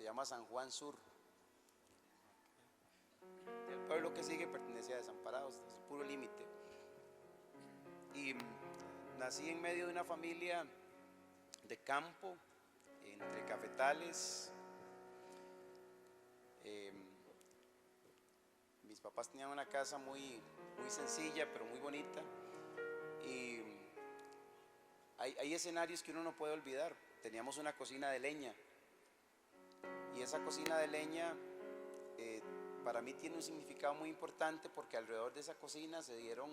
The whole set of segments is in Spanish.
llama San Juan Sur. El pueblo que sigue pertenece a Desamparados, es puro límite. Y nací en medio de una familia de campo, entre cafetales. Mis papás tenían una casa muy sencilla, pero muy bonita. Y hay escenarios que uno no puede olvidar. Teníamos una cocina de leña. Y esa cocina de leña para mí tiene un significado muy importante, porque alrededor de esa cocina se dieron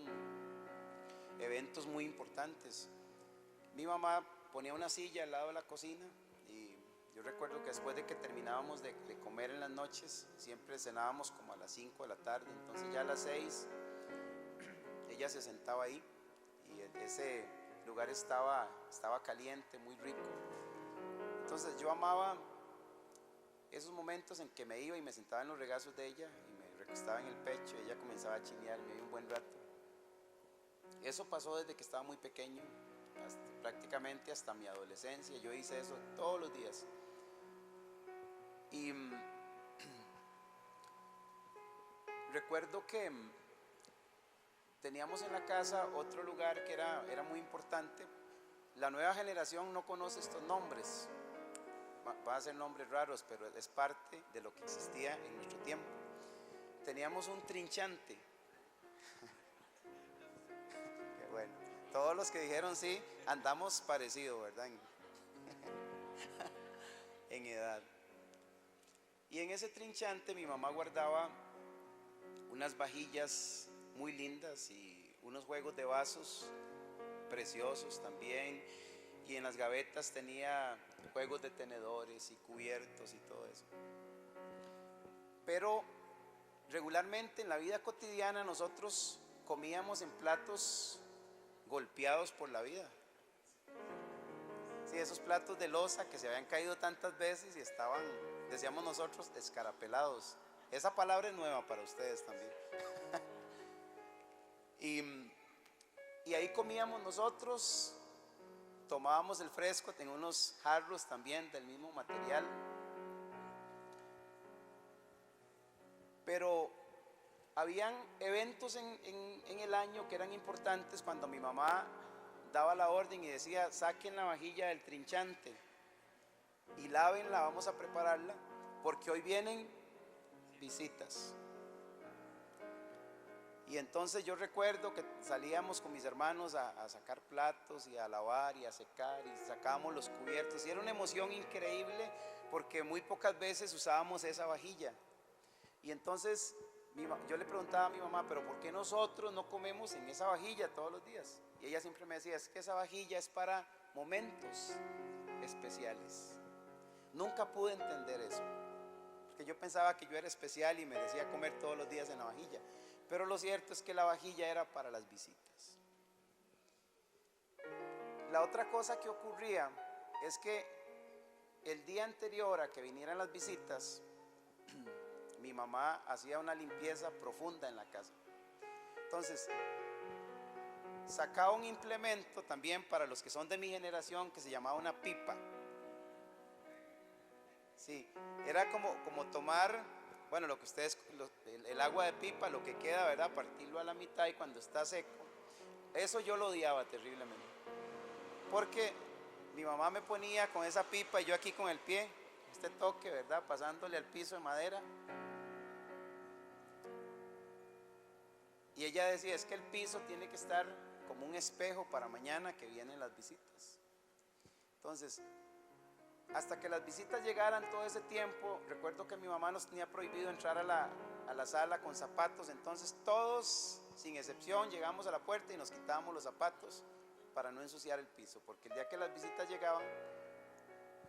eventos muy importantes. Mi mamá ponía una silla al lado de la cocina, y yo recuerdo que después de que terminábamos de comer en las noches, siempre cenábamos como a las 5 de la tarde, entonces ya a las 6 ella se sentaba ahí, y ese lugar estaba caliente, muy rico. Entonces yo amaba esos momentos en que me iba y me sentaba en los regazos de ella y me recostaba en el pecho, y ella comenzaba a chinearme un buen rato. Eso pasó desde que estaba muy pequeño, prácticamente hasta mi adolescencia. Yo hice eso todos los días. Y recuerdo que teníamos en la casa otro lugar que era muy importante. La nueva generación no conoce estos nombres, van a ser nombres raros, pero es parte de lo que existía en nuestro tiempo. Teníamos un trinchante. Qué bueno. Todos los que dijeron sí, andamos parecidos, ¿verdad? En edad. Y en ese trinchante mi mamá guardaba unas vajillas muy lindas y unos juegos de vasos preciosos también. Y en las gavetas tenía juegos de tenedores y cubiertos y todo eso. Pero regularmente en la vida cotidiana nosotros comíamos en platos golpeados por la vida. Sí, esos platos de loza que se habían caído tantas veces y estaban, decíamos nosotros, escarapelados. Esa palabra es nueva para ustedes también. Y ahí comíamos nosotros, tomábamos el fresco en unos jarros también del mismo material. Pero habían eventos en el año que eran importantes, cuando mi mamá daba la orden y decía: saquen la vajilla del trinchante y lávenla, vamos a prepararla, porque hoy vienen visitas. Y entonces yo recuerdo que salíamos con mis hermanos a sacar platos y a lavar y a secar, y sacábamos los cubiertos, y era una emoción increíble, porque muy pocas veces usábamos esa vajilla. Y entonces yo le preguntaba a mi mamá: pero ¿por qué nosotros no comemos en esa vajilla todos los días? Y ella siempre me decía: es que esa vajilla es para momentos especiales. Nunca pude entender eso, porque yo pensaba que yo era especial y merecía comer todos los días en la vajilla. Pero lo cierto es que la vajilla era para las visitas. La otra cosa que ocurría es que el día anterior a que vinieran las visitas, mi mamá hacía una limpieza profunda en la casa. Entonces sacaba un implemento también para los que son de mi generación, que se llamaba una pipa. Sí, era como tomar, bueno, lo que ustedes, el agua de pipa, lo que queda, ¿verdad? Partirlo a la mitad, y cuando está seco. Eso yo lo odiaba terriblemente, porque mi mamá me ponía con esa pipa y yo aquí con el pie, este toque, ¿verdad? Pasándole al piso de madera. Y ella decía: es que el piso tiene que estar como un espejo para mañana que vienen las visitas. Entonces, hasta que las visitas llegaran, todo ese tiempo, recuerdo que mi mamá nos tenía prohibido entrar a la sala con zapatos. Entonces todos, sin excepción, llegamos a la puerta y nos quitábamos los zapatos para no ensuciar el piso, porque el día que las visitas llegaban,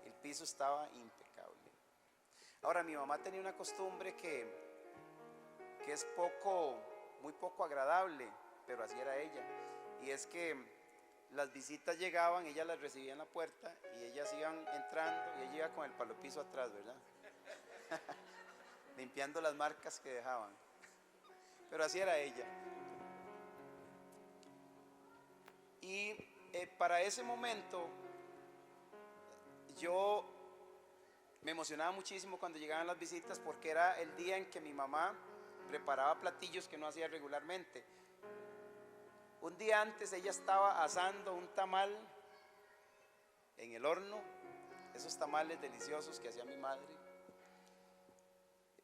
el piso estaba impecable. Ahora, mi mamá tenía una costumbre que es muy poco agradable, pero así era ella. Y es que las visitas llegaban, ella las recibía en la puerta y ellas iban entrando y ella iba con el palopiso atrás, ¿verdad? Limpiando las marcas que dejaban. Pero así era ella. Y para ese momento yo Me emocionaba muchísimo cuando llegaban las visitas porque era el día en que mi mamá preparaba platillos que no hacía regularmente. Un día antes ella estaba asando un tamal en el horno, esos tamales deliciosos que hacía mi madre.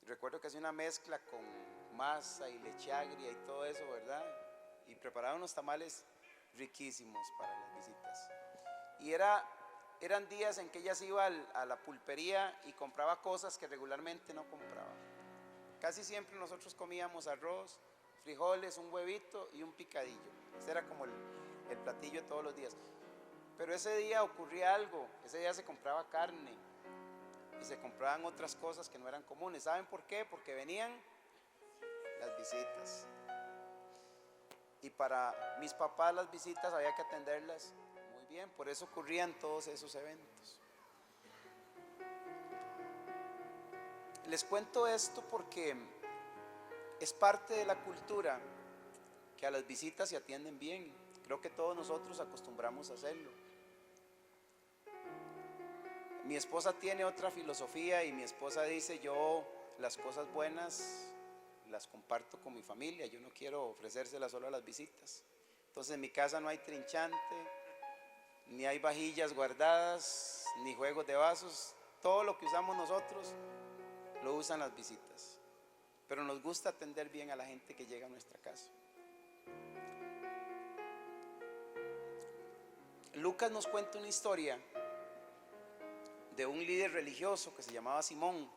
Recuerdo que hacía una mezcla con masa y leche agria y todo eso, ¿verdad? Y preparaba unos tamales riquísimos para las visitas. Y eran días en que ella se iba a la pulpería y compraba cosas que regularmente no compraba. Casi siempre nosotros comíamos arroz, frijoles, un huevito y un picadillo. Ese era como el platillo de todos los días. Pero ese día ocurría algo. Ese día se compraba carne y se compraban otras cosas que no eran comunes. ¿Saben por qué? Porque venían las visitas. Y para mis papás las visitas había que atenderlas muy bien. Por eso ocurrían todos esos eventos. Les cuento esto porque es parte de la cultura que a las visitas se atienden bien. Creo que todos nosotros acostumbramos a hacerlo. Mi esposa tiene otra filosofía y mi esposa dice: yo las cosas buenas las comparto con mi familia, yo no quiero ofrecérselas solo a las visitas. Entonces en mi casa no hay trinchante, ni hay vajillas guardadas, ni juegos de vasos. Todo lo que usamos nosotros lo usan las visitas. Pero nos gusta atender bien a la gente que llega a nuestra casa. Lucas nos cuenta una historia de un líder religioso que se llamaba Simón.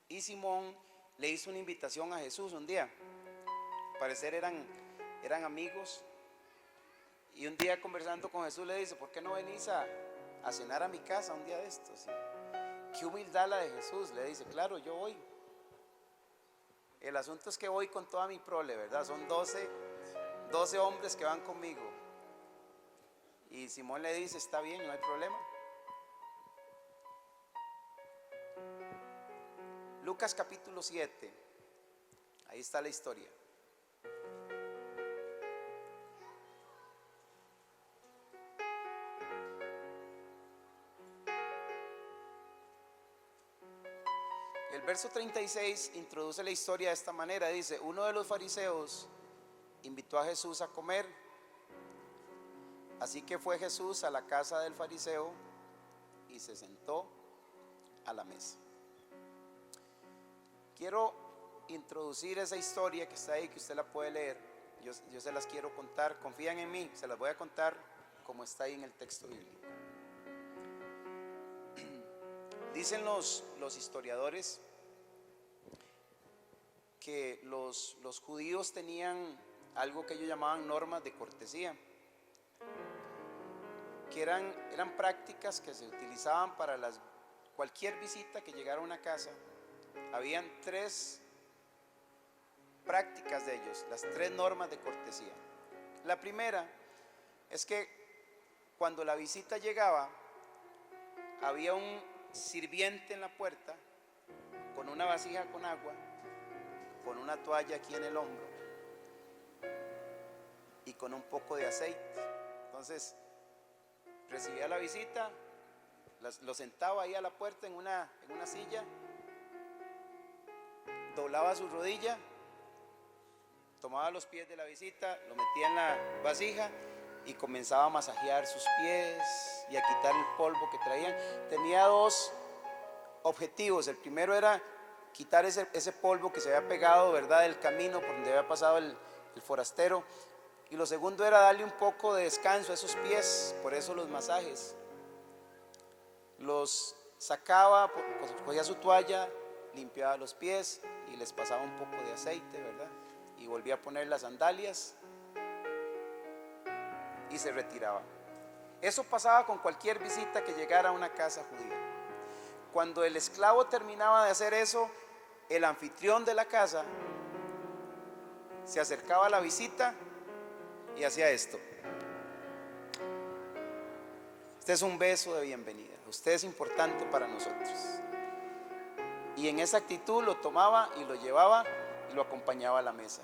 Y Simón le hizo una invitación a Jesús un día. Al parecer eran amigos. Y un día conversando con Jesús le dice: ¿por qué no venís a cenar a mi casa un día de estos? Qué humildad la de Jesús. Le dice: claro, yo voy. El asunto es que voy con toda mi prole, ¿verdad? Son 12 hombres que van conmigo. Y Simón le dice: está bien, no hay problema. Lucas capítulo 7, ahí está la historia. El verso 36 introduce la historia de esta manera. Dice: uno de los fariseos invitó a Jesús a comer. Así que fue Jesús a la casa del fariseo y se sentó a la mesa. Quiero introducir esa historia que está ahí, que usted la puede leer. Yo se las quiero contar, confían en mí, se las voy a contar como está ahí en el texto bíblico. Dicen los historiadores que los judíos tenían algo que ellos llamaban normas de cortesía, que eran prácticas que se utilizaban para cualquier visita que llegara a una casa. Habían 3 prácticas de ellos, las 3 normas de cortesía. La primera es que cuando la visita llegaba, había un sirviente en la puerta con una vasija con agua, con una toalla aquí en el hombro y con un poco de aceite. Entonces recibía la visita, lo sentaba ahí a la puerta en una silla, doblaba su rodilla, tomaba los pies de la visita, lo metía en la vasija y comenzaba a masajear sus pies y a quitar el polvo que traían. Tenía 2 objetivos. El primero era quitar ese polvo que se había pegado, ¿verdad?, del camino por donde había pasado el forastero. Y lo segundo era darle un poco de descanso a esos pies, por eso los masajes. Los sacaba, pues, cogía su toalla, limpiaba los pies y les pasaba un poco de aceite, ¿verdad? Y volvía a poner las sandalias y se retiraba. Eso pasaba con cualquier visita que llegara a una casa judía. Cuando el esclavo terminaba de hacer eso, el anfitrión de la casa se acercaba a la visita y hacía esto. Este es un beso de bienvenida. Usted es importante para nosotros. Y en esa actitud lo tomaba y lo llevaba y lo acompañaba a la mesa.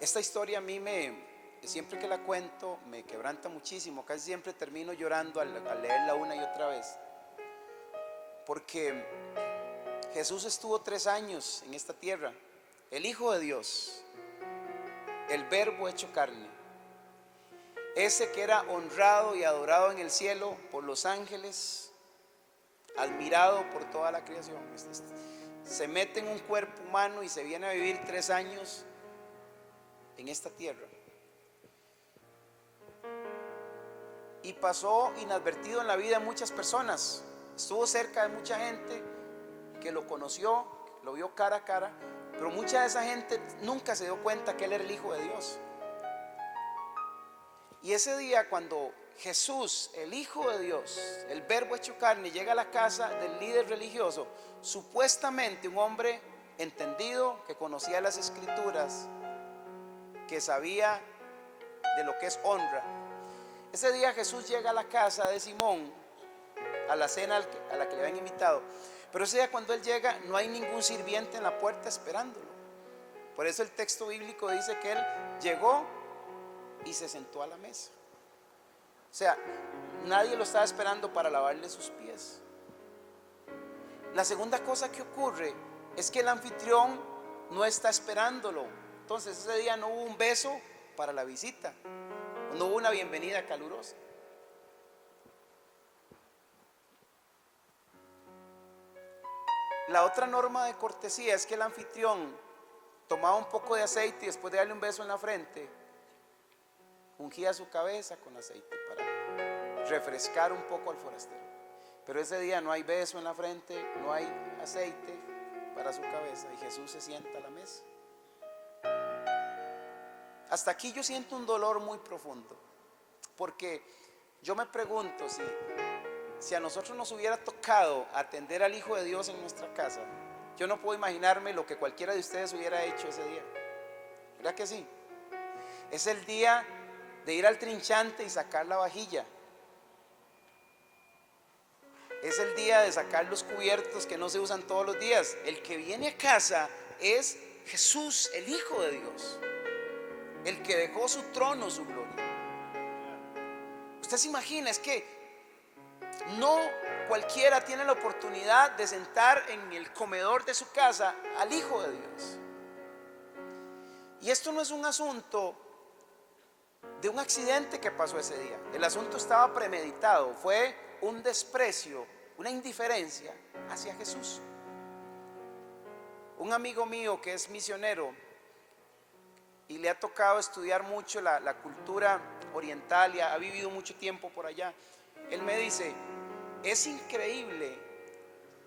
Esta historia a mí me siempre que la cuento me quebranta muchísimo, casi siempre termino llorando al leerla una y otra vez, porque Jesús estuvo 3 años en esta tierra, el Hijo de Dios, el Verbo hecho carne, ese que era honrado y adorado en el cielo por los ángeles, admirado por toda la creación, se mete en un cuerpo humano y se viene a vivir 3 años en esta tierra. Y pasó inadvertido en la vida de muchas personas, estuvo cerca de mucha gente que lo conoció, lo vio cara a cara, pero mucha de esa gente nunca se dio cuenta que él era el Hijo de Dios. Y ese día, cuando Jesús, el Hijo de Dios, el Verbo hecho carne, llega a la casa del líder religioso, supuestamente un hombre entendido, que conocía las Escrituras, que sabía de lo que es honra. Ese día Jesús llega a la casa de Simón, a la cena a la que le habían invitado. Pero ese día, cuando él llega, no hay ningún sirviente en la puerta esperándolo. Por eso el texto bíblico dice que él llegó y se sentó a la mesa. O sea, nadie lo estaba esperando para lavarle sus pies. La segunda cosa que ocurre es que el anfitrión no está esperándolo. Entonces ese día no hubo un beso para la visita, no hubo una bienvenida calurosa. La otra norma de cortesía es que el anfitrión tomaba un poco de aceite y después de darle un beso en la frente, ungía su cabeza con aceite para refrescar un poco al forastero. Pero ese día no hay beso en la frente, no hay aceite para su cabeza, y Jesús se sienta a la mesa. Hasta aquí yo siento un dolor muy profundo, porque yo me pregunto si a nosotros nos hubiera tocado atender al Hijo de Dios en nuestra casa, yo no puedo imaginarme lo que cualquiera de ustedes hubiera hecho ese día. ¿Verdad que sí? Es el día de ir al trinchante y sacar la vajilla. Es el día de sacar los cubiertos que no se usan todos los días. El que viene a casa es Jesús, el Hijo de Dios, el que dejó su trono, su gloria. Usted se imagina, es que no cualquiera tiene la oportunidad de sentar en el comedor de su casa al Hijo de Dios. Y esto no es un asunto de un accidente que pasó ese día. El asunto estaba premeditado, fue un desprecio, una indiferencia hacia Jesús. Un amigo mío que es misionero y le ha tocado estudiar mucho la cultura oriental y ha vivido mucho tiempo por allá, él me dice: es increíble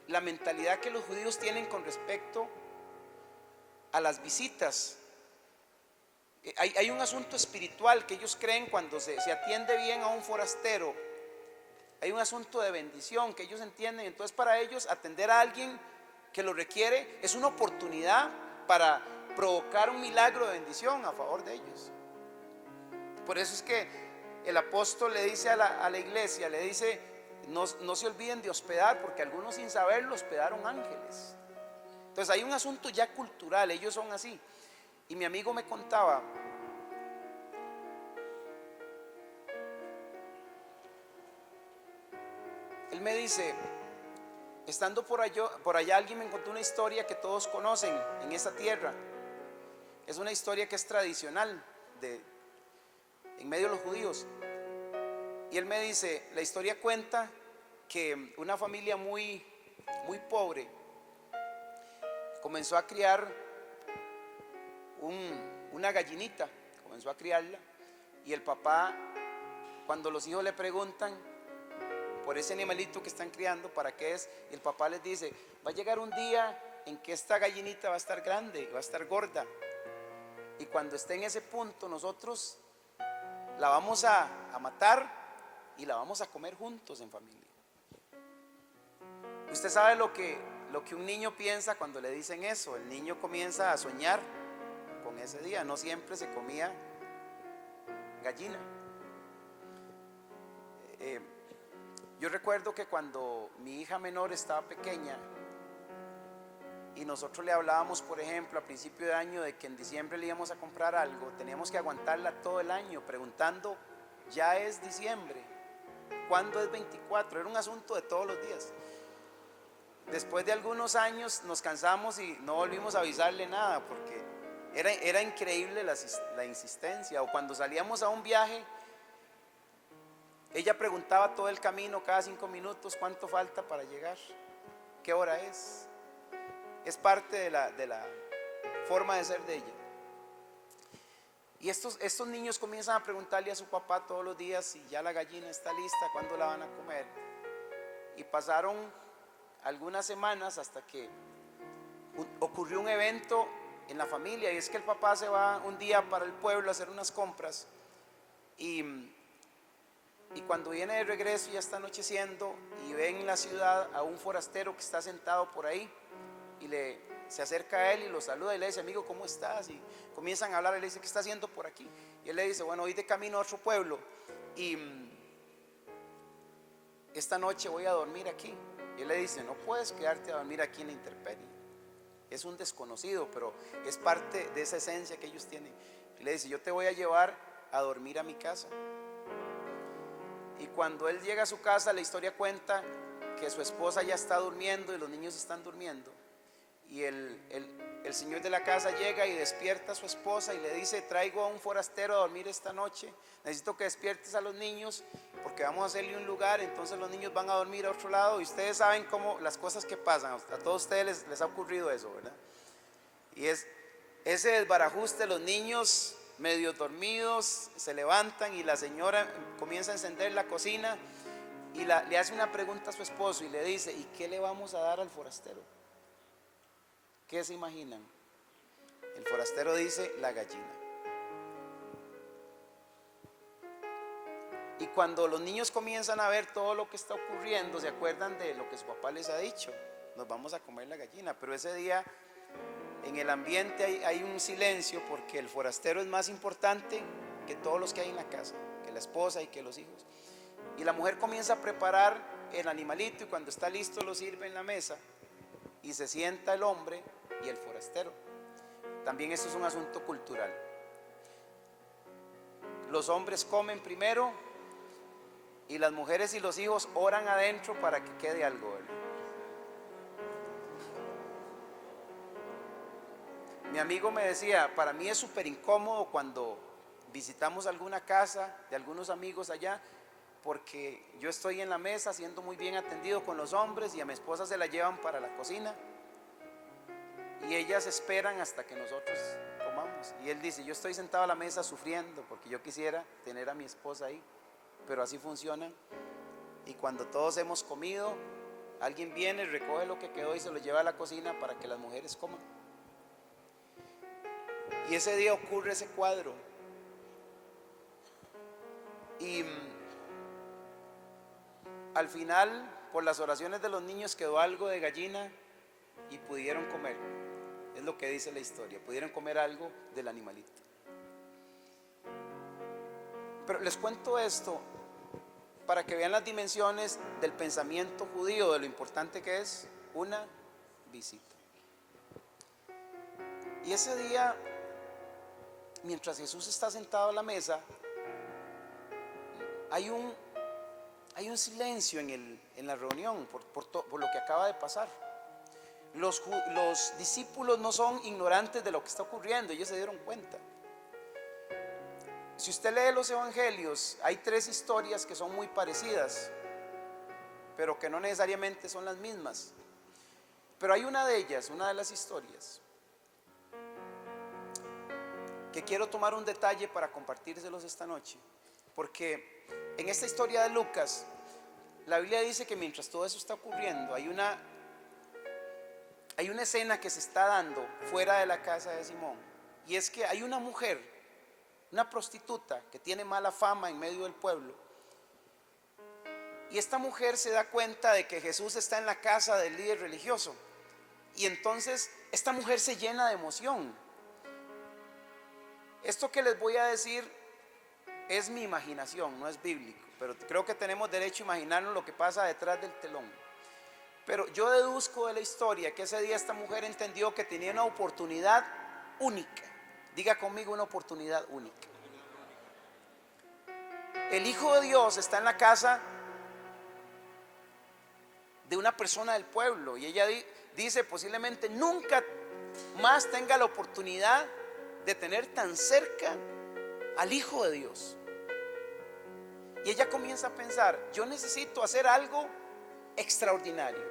la mentalidad que los judíos tienen con respecto a las visitas. Hay un asunto espiritual que ellos creen cuando se atiende bien a un forastero. Hay un asunto de bendición que ellos entienden. Entonces, para ellos, atender a alguien que lo requiere es una oportunidad para provocar un milagro de bendición a favor de ellos. Por eso es que el apóstol le dice a la iglesia, le dice: no se olviden de hospedar, porque algunos sin saberlo hospedaron ángeles. Entonces hay un asunto ya cultural, ellos son así. Y mi amigo me contaba, él me dice: estando por allá alguien me contó una historia que todos conocen en esta tierra. Es una historia que es tradicional en medio de los judíos. Y él me dice, la historia cuenta que una familia muy, muy pobre comenzó a criar una gallinita, comenzó a criarla, y el papá, cuando los hijos le preguntan por ese animalito que están criando, ¿para qué es?, el papá les dice: va a llegar un día en que esta gallinita va a estar grande, va a estar gorda, y cuando esté en ese punto nosotros la vamos a matar y la vamos a comer juntos en familia. Usted sabe lo que un niño piensa cuando le dicen eso. El niño comienza a soñar con ese día. No siempre se comía gallina. Yo recuerdo que cuando mi hija menor estaba pequeña, y nosotros le hablábamos, por ejemplo, a principio de año de que en diciembre le íbamos a comprar algo, teníamos que aguantarla todo el año preguntando, ya es diciembre, ¿cuándo es 24? Era un asunto de todos los días. Después de algunos años nos cansamos y no volvimos a avisarle nada porque era increíble la insistencia. O cuando salíamos a un viaje, ella preguntaba todo el camino, cada 5 minutos, ¿cuánto falta para llegar? ¿Qué hora es? Es parte de la forma de ser de ella. Y estos niños comienzan a preguntarle a su papá todos los días si ya la gallina está lista, cuándo la van a comer. Y pasaron algunas semanas hasta que ocurrió un evento en la familia, y es que el papá se va un día para el pueblo a hacer unas compras y cuando viene de regreso ya está anocheciendo y ve en la ciudad a un forastero que está sentado por ahí y se acerca a él y lo saluda y le dice, amigo, ¿cómo estás? Y comienzan a hablar, y le dice, ¿qué está haciendo por aquí? Y él le dice, bueno, voy de camino a otro pueblo y esta noche voy a dormir aquí. Y él le dice, no puedes quedarte a dormir aquí en la intemperie. Es un desconocido, pero es parte de esa esencia que ellos tienen. Y le dice, yo te voy a llevar a dormir a mi casa. Y cuando él llega a su casa, la historia cuenta que su esposa ya está durmiendo y los niños están durmiendo. Y el señor de la casa llega y despierta a su esposa y le dice, traigo a un forastero a dormir esta noche, necesito que despiertes a los niños porque vamos a hacerle un lugar. Entonces los niños van a dormir a otro lado y ustedes saben cómo las cosas que pasan, a todos ustedes les ha ocurrido eso, ¿verdad? Y es ese desbarajuste, los niños medio dormidos se levantan y la señora comienza a encender la cocina y le hace una pregunta a su esposo y le dice, ¿y qué le vamos a dar al forastero? ¿Qué se imaginan? El forastero dice, la gallina. Y cuando los niños comienzan a ver todo lo que está ocurriendo, se acuerdan de lo que su papá les ha dicho, nos vamos a comer la gallina. Pero ese día en el ambiente hay un silencio porque el forastero es más importante que todos los que hay en la casa, que la esposa y que los hijos. Y la mujer comienza a preparar el animalito y cuando está listo lo sirve en la mesa y se sienta el hombre y el forastero. También esto es un asunto cultural. Los hombres comen primero y las mujeres y los hijos oran adentro para que quede algo, ¿verdad? Mi amigo me decía, para mí es súper incómodo cuando visitamos alguna casa de algunos amigos allá, porque yo estoy en la mesa siendo muy bien atendido con los hombres y a mi esposa se la llevan para la cocina y ellas esperan hasta que nosotros comamos. Y él dice, yo estoy sentado a la mesa sufriendo porque yo quisiera tener a mi esposa ahí, pero así funciona. Y cuando todos hemos comido, alguien viene, recoge lo que quedó y se lo lleva a la cocina para que las mujeres coman. Y ese día ocurre ese cuadro. Y al final, por las oraciones de los niños, quedó algo de gallina y pudieron comer. Es lo que dice la historia, pudieron comer algo del animalito. Pero les cuento esto para que vean las dimensiones del pensamiento judío, de lo importante que es una visita. Y ese día, mientras Jesús está sentado a la mesa, hay un silencio en la reunión por lo que acaba de pasar. Los discípulos no son ignorantes de lo que está ocurriendo, ellos se dieron cuenta. Si usted lee los evangelios, hay 3 historias que son muy parecidas, pero que no necesariamente son las mismas. Pero hay una de ellas, una de las historias, que quiero tomar un detalle para compartírselos esta noche, porque en esta historia de Lucas, la Biblia dice que mientras todo eso está ocurriendo, hay una escena que se está dando fuera de la casa de Simón, y es que hay una mujer, una prostituta que tiene mala fama en medio del pueblo, y esta mujer se da cuenta de que Jesús está en la casa del líder religioso, y entonces esta mujer se llena de emoción. Esto que les voy a decir es mi imaginación, no es bíblico, pero creo que tenemos derecho a imaginarnos lo que pasa detrás del telón. Pero yo deduzco de la historia que ese día esta mujer entendió que tenía una oportunidad única. Diga conmigo, una oportunidad única. El Hijo de Dios está en la casa de una persona del pueblo y ella dice posiblemente nunca más tenga la oportunidad de tener tan cerca al Hijo de Dios. Y ella comienza a pensar, yo necesito hacer algo extraordinario.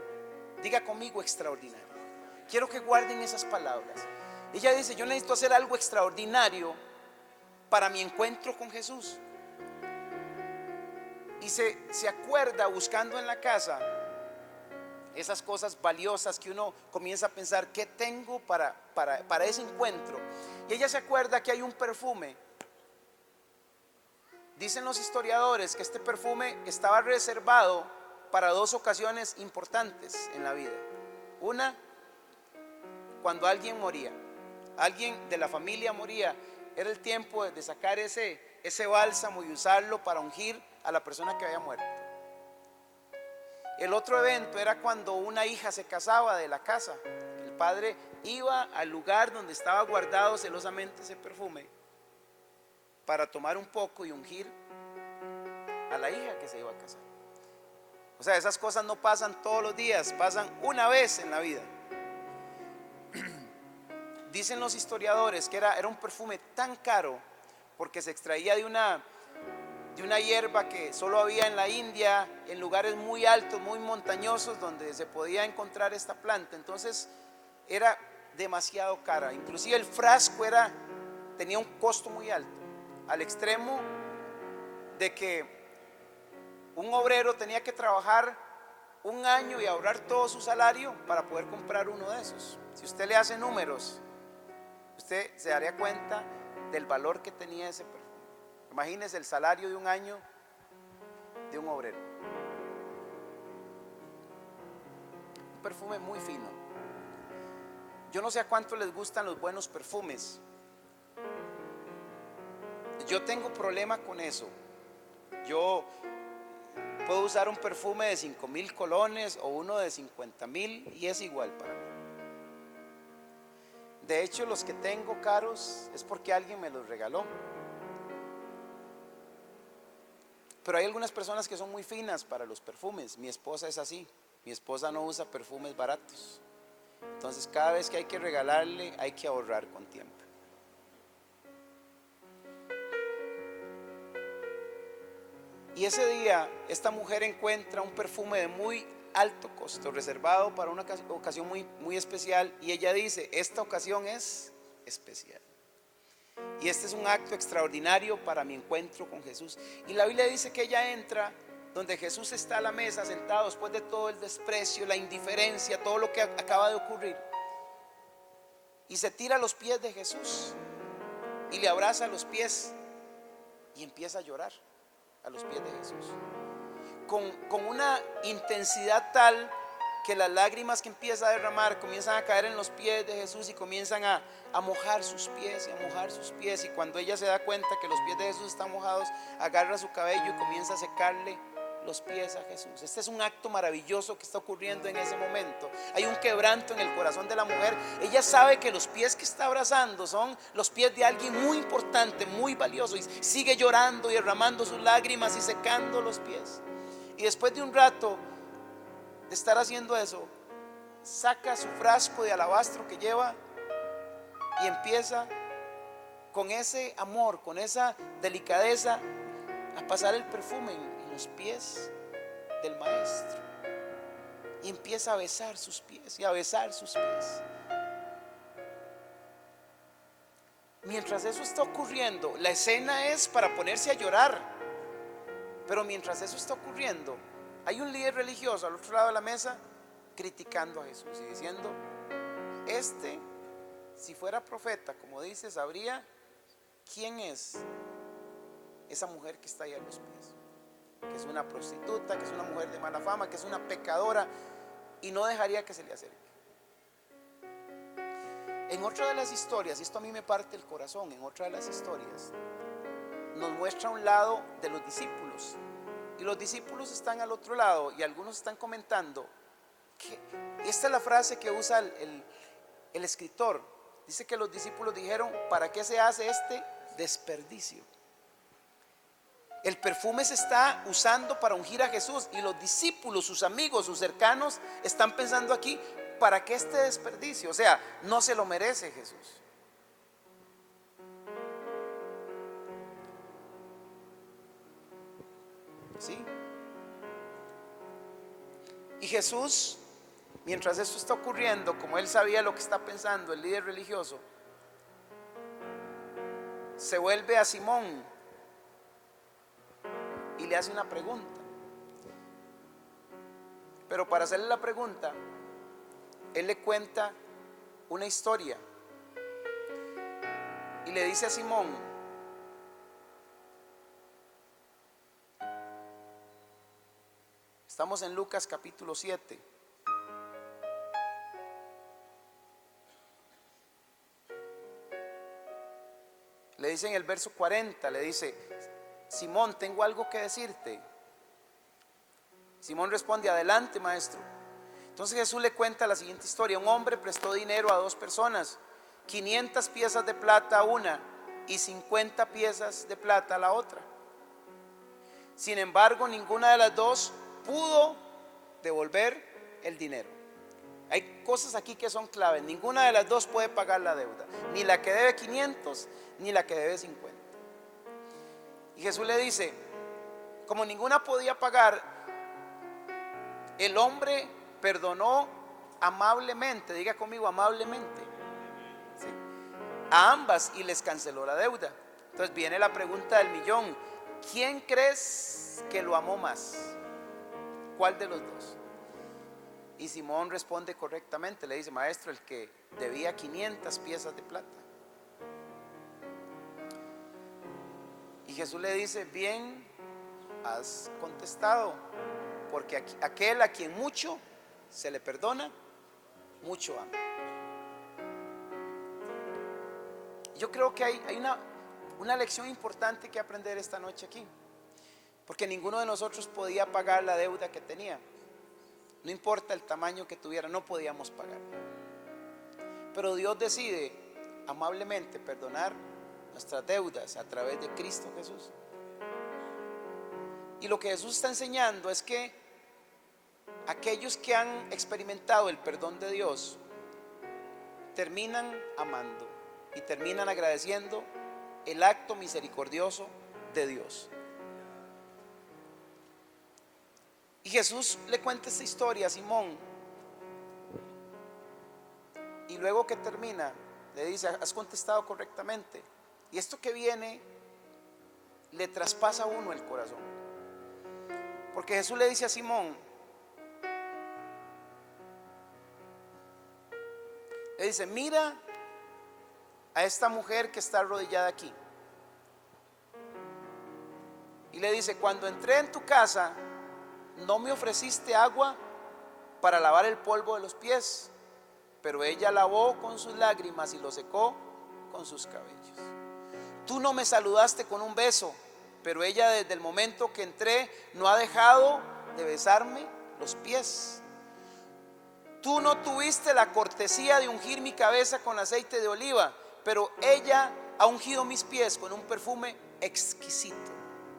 Diga conmigo, extraordinario. Quiero que guarden esas palabras. Ella dice, yo necesito hacer algo extraordinario para mi encuentro con Jesús. Y se acuerda buscando en la casa esas cosas valiosas que uno comienza a pensar, ¿qué tengo para ese encuentro? Y ella se acuerda que hay un perfume. Dicen los historiadores que este perfume estaba reservado para dos ocasiones importantes en la vida. Una, cuando alguien moría, alguien de la familia moría, era el tiempo de sacar ese bálsamo y usarlo para ungir a la persona que había muerto. El otro evento era cuando una hija se casaba de la casa. El padre iba al lugar donde estaba guardado celosamente ese perfume para tomar un poco y ungir a la hija que se iba a casar. O sea, esas cosas no pasan todos los días, pasan una vez en la vida. Dicen los historiadores que era un perfume tan caro porque se extraía de una hierba que solo había en la India, en lugares muy altos, muy montañosos, donde se podía encontrar esta planta. Entonces era demasiado cara. Inclusive el frasco tenía un costo muy alto, al extremo de que un obrero tenía que trabajar un año y ahorrar todo su salario para poder comprar uno de esos. Si usted le hace números, usted se daría cuenta del valor que tenía ese perfume. Imagínese el salario de un año de un obrero. Un perfume muy fino. Yo no sé a cuánto les gustan los buenos perfumes. Yo tengo problema con eso. Yo puedo usar un perfume de 5,000 colones o uno de 50,000 y es igual para mí. De hecho, los que tengo caros es porque alguien me los regaló. Pero hay algunas personas que son muy finas para los perfumes. Mi esposa es así. Mi esposa no usa perfumes baratos. Entonces cada vez que hay que regalarle hay que ahorrar con tiempo. Y ese día esta mujer encuentra un perfume de muy alto costo, reservado para una ocasión muy, muy especial. Y ella dice, esta ocasión es especial. Y este es un acto extraordinario para mi encuentro con Jesús. Y la Biblia dice que ella entra donde Jesús está a la mesa sentado después de todo el desprecio, la indiferencia, todo lo que acaba de ocurrir. Y se tira a los pies de Jesús y le abraza los pies y empieza a llorar a los pies de Jesús. Con una intensidad tal que las lágrimas que empieza a derramar comienzan a caer en los pies de Jesús y comienzan a mojar sus pies y a mojar sus pies. Y cuando ella se da cuenta que los pies de Jesús están mojados, agarra su cabello y comienza a secarle los pies a Jesús. Este es un acto maravilloso que está ocurriendo en ese momento. Hay un quebranto en el corazón de la mujer. Ella sabe que los pies que está abrazando son los pies de alguien muy importante, muy valioso, y sigue llorando y derramando sus lágrimas y secando los pies. Y después de un rato de estar haciendo eso, saca su frasco de alabastro que lleva y empieza con ese amor, con esa delicadeza, a pasar el perfume en los pies del maestro. Y empieza a besar sus pies y a besar sus pies. Mientras eso está ocurriendo, la escena es para ponerse a llorar. Pero mientras eso está ocurriendo, hay un líder religioso al otro lado de la mesa criticando a Jesús y diciendo, si fuera profeta, como dice, sabría quién es esa mujer que está ahí a los pies, que es una prostituta, que es una mujer de mala fama, que es una pecadora, y no dejaría que se le acerque. En otra de las historias, y esto a mí me parte el corazón, en otra de las historias nos muestra un lado de los discípulos, y los discípulos están al otro lado y algunos están comentando Esta es la frase que usa el escritor. Dice que los discípulos dijeron: ¿para qué se hace este desperdicio? El perfume se está usando para ungir a Jesús, y los discípulos, sus amigos, sus cercanos, están pensando aquí: ¿para qué este desperdicio? O sea, no se lo merece Jesús. ¿Sí? Y Jesús, mientras esto está ocurriendo, como él sabía lo que está pensando el líder religioso, se vuelve a Simón y le hace una pregunta. Pero para hacerle la pregunta, él le cuenta una historia y le dice a Simón: estamos en Lucas capítulo 7. Le dice en el verso 40, le dice: Simón, tengo algo que decirte. Simón responde: adelante, maestro. Entonces Jesús le cuenta la siguiente historia: un hombre prestó dinero a dos personas, 500 piezas de plata a una y 50 piezas de plata a la otra. Sin embargo, ninguna de las dos pudo devolver el dinero. Hay cosas aquí que son claves. Ninguna de las dos puede pagar la deuda, ni la que debe 500 ni la que debe 50. Y Jesús le dice: como ninguna podía pagar, el hombre perdonó amablemente, diga conmigo, amablemente, ¿sí?, a ambas, y les canceló la deuda. Entonces viene la pregunta del millón: ¿quién crees que lo amó más? ¿Cuál de los dos? Y Simón responde correctamente, le dice: maestro, el que debía 500 piezas de plata. Y Jesús le dice: bien has contestado, porque aquel a quien mucho se le perdona, mucho ama. Yo creo que hay una lección importante que aprender esta noche aquí, porque ninguno de nosotros podía pagar la deuda que tenía. No importa el tamaño que tuviera, no podíamos pagar. Pero Dios decide amablemente perdonar nuestras deudas a través de Cristo Jesús. Y lo que Jesús está enseñando es que aquellos que han experimentado el perdón de Dios terminan amando y terminan agradeciendo el acto misericordioso de Dios. Y Jesús le cuenta esta historia a Simón, y luego que termina le dice: has contestado correctamente. Y esto que viene le traspasa a uno el corazón, porque Jesús le dice a Simón, le dice: mira a esta mujer que está arrodillada aquí. Y le dice: cuando entré en tu casa, no me ofreciste agua para lavar el polvo de los pies, pero ella lavó con sus lágrimas y lo secó con sus cabellos. Tú no me saludaste con un beso, pero ella desde el momento que entré no ha dejado de besarme los pies. Tú no tuviste la cortesía de ungir mi cabeza con aceite de oliva, pero ella ha ungido mis pies con un perfume exquisito,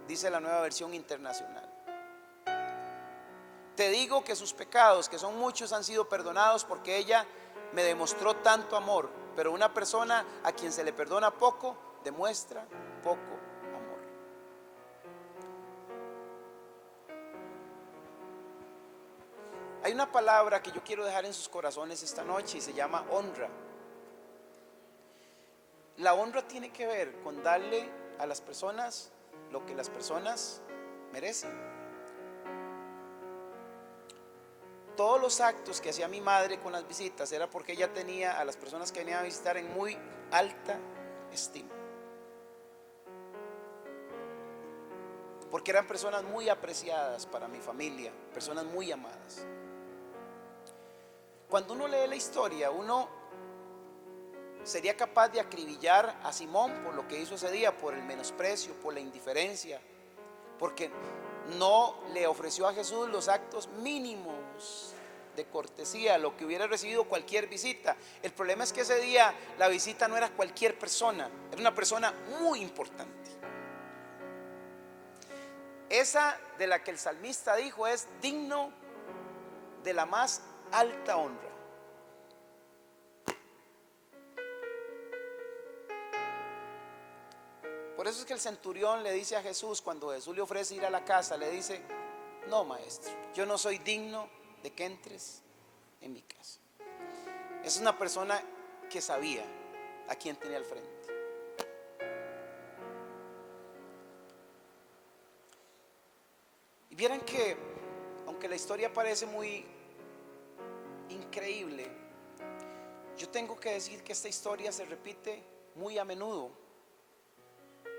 dice la Nueva Versión Internacional. Te digo que sus pecados, que son muchos, han sido perdonados, porque ella me demostró tanto amor. Pero una persona a quien se le perdona poco, demuestra poco amor. Hay una palabra que yo quiero dejar en sus corazones esta noche y se llama honra. La honra tiene que ver con darle a las personas lo que las personas merecen. Todos los actos que hacía mi madre con las visitas era porque ella tenía a las personas que venían a visitar en muy alta estima, porque eran personas muy apreciadas para mi familia, personas muy amadas. Cuando uno lee la historia, uno sería capaz de acribillar a Simón por lo que hizo ese día, por el menosprecio, por la indiferencia, porque no le ofreció a Jesús los actos mínimos de cortesía, lo que hubiera recibido cualquier visita. El problema es que ese día la visita no era cualquier persona, era una persona muy importante. Esa de la que el salmista dijo es digno de la más alta honra. Por eso es que el centurión le dice a Jesús, cuando Jesús le ofrece ir a la casa, le dice: no, maestro, yo no soy digno de que entres en mi casa. Es una persona que sabía a quién tenía al frente. Y vieran que, aunque la historia parece muy increíble, yo tengo que decir que esta historia se repite muy a menudo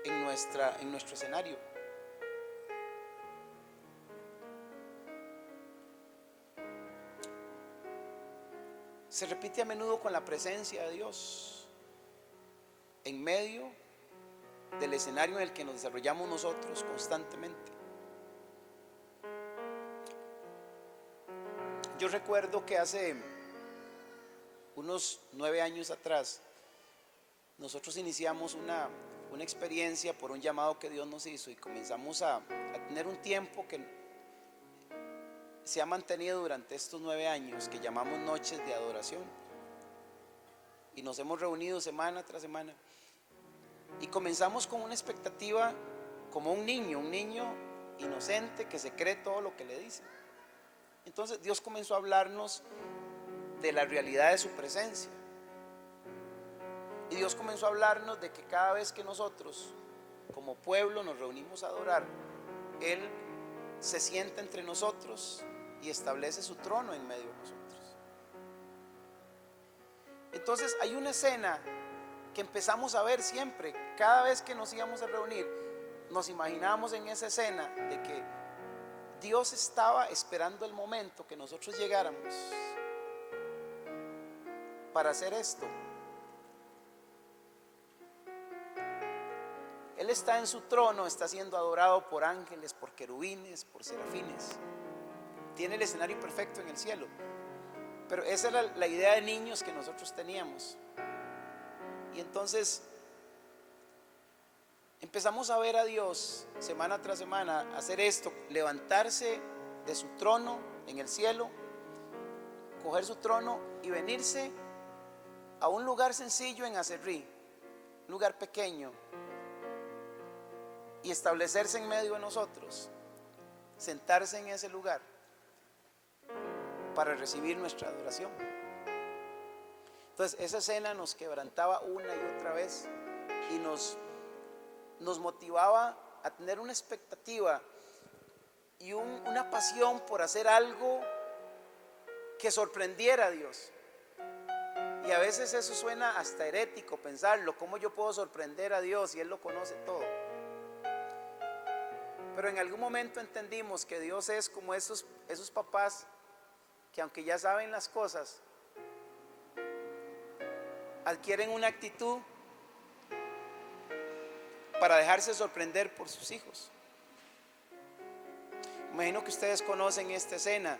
en nuestro escenario. Se repite a menudo con la presencia de Dios en medio del escenario en el que nos desarrollamos nosotros constantemente. Yo recuerdo que hace unos 9 años atrás nosotros iniciamos una experiencia por un llamado que Dios nos hizo, y comenzamos a tener un tiempo que se ha mantenido durante estos 9 años, que llamamos noches de adoración, y nos hemos reunido semana tras semana, y comenzamos con una expectativa como un niño inocente que se cree todo lo que le dice. Entonces Dios comenzó a hablarnos de la realidad de su presencia, y Dios comenzó a hablarnos de que cada vez que nosotros como pueblo nos reunimos a adorar, Él se sienta entre nosotros y establece su trono en medio de nosotros. Entonces hay una escena que empezamos a ver siempre, cada vez que nos íbamos a reunir, nos imaginábamos en esa escena de que Dios estaba esperando el momento que nosotros llegáramos para hacer esto. Él está en su trono, está siendo adorado por ángeles, por querubines, por serafines. Tiene el escenario perfecto en el cielo. Pero esa era la idea de niños que nosotros teníamos. Y entonces empezamos a ver a Dios semana tras semana hacer esto, levantarse de su trono en el cielo, coger su trono y venirse a un lugar sencillo en Aserrí, un lugar pequeño, y establecerse en medio de nosotros, sentarse en ese lugar para recibir nuestra adoración. Entonces esa escena nos quebrantaba una y otra vez y nos motivaba a tener una expectativa y una pasión por hacer algo que sorprendiera a Dios. Y a veces eso suena hasta herético pensarlo, ¿cómo yo puedo sorprender a Dios si Él lo conoce todo? Pero en algún momento entendimos que Dios es como esos papás que, aunque ya saben las cosas, adquieren una actitud para dejarse sorprender por sus hijos. Imagino que ustedes conocen esta escena.